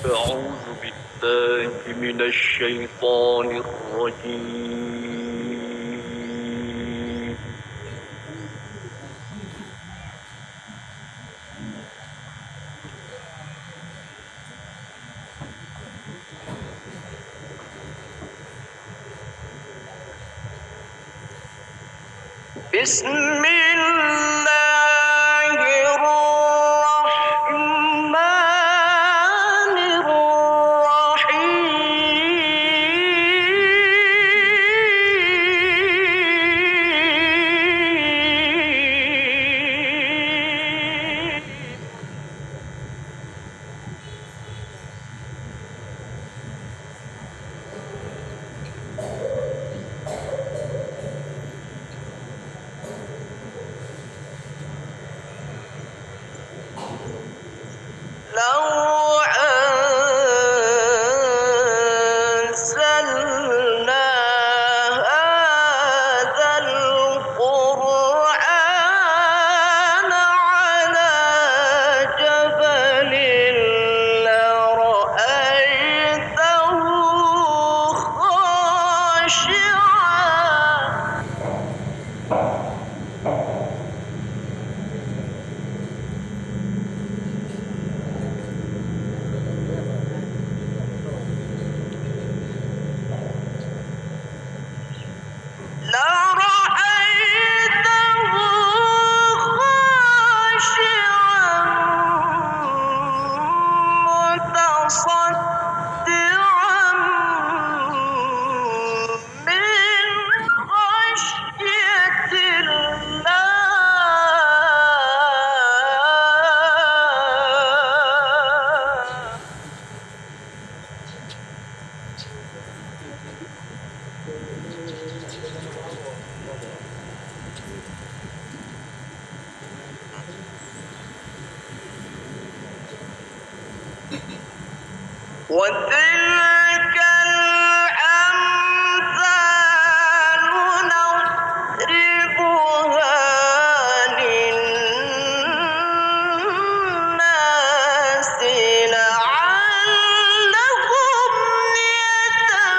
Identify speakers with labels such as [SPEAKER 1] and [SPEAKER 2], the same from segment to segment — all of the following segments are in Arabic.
[SPEAKER 1] أعوذ بالله من الشيطان الرجيم. بسم الله الرحمن الرحيم. لو أنزلنا هذا القرآن على جبل لرأيته خاشعا لرأيته خاشعا متصدعا من خشية الله. وتلك الأمثال نضربها للناس لعلهم يتفكرون.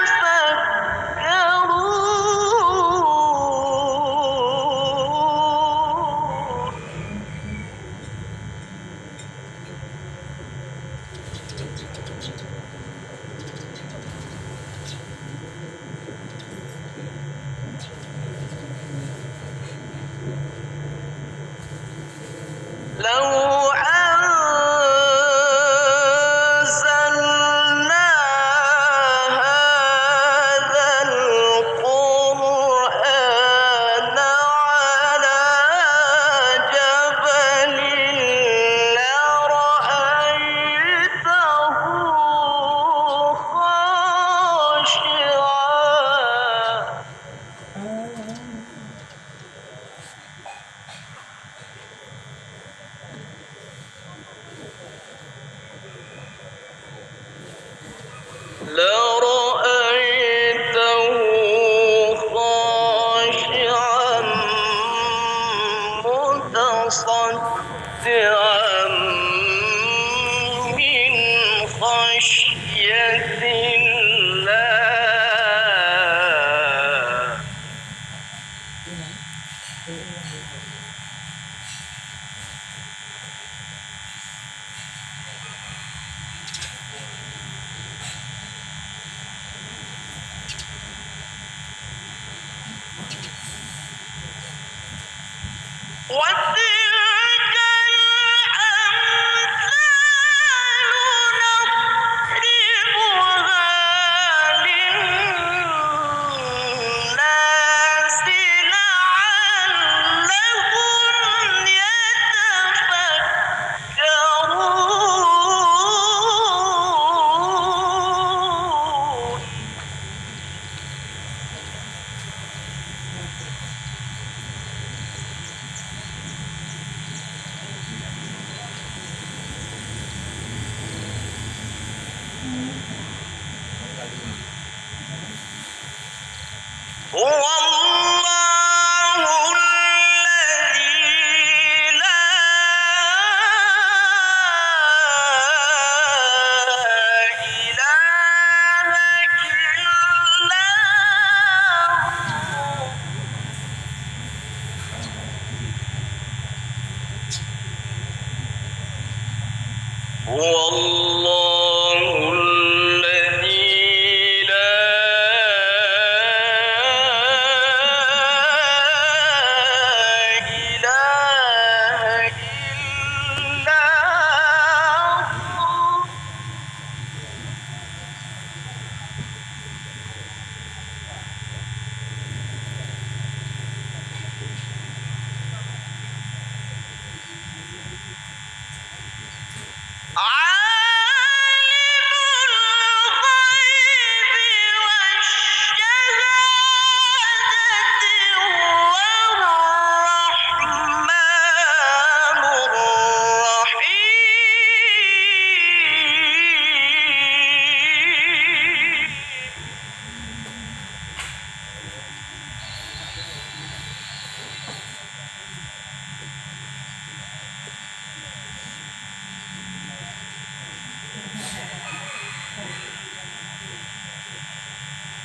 [SPEAKER 1] لو أنزلنا هذا القرآن على جبل لرأيته خاشعا لرأيته خاشعا متصدعا من خشية الله. وتلك الأمثال نضربها للناس لعلهم يتفكرون. هو الله الذي لا هو الله الذي لا إله إلا هو.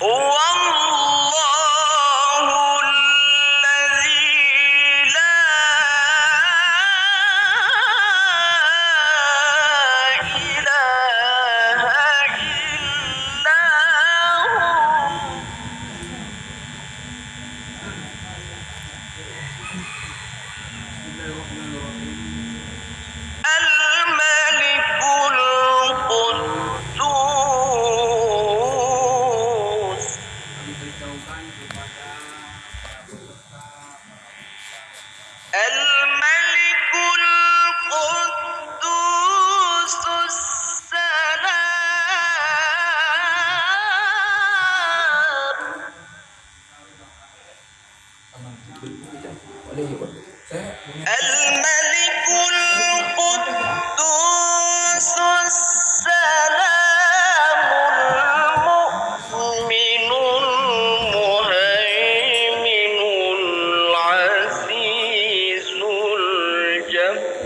[SPEAKER 1] هو الله الذي لا إله إلا هو. الملك القدوس الملك القدوس السلام الملك القدوس السلام المؤمن المهيمن العزيز الجبار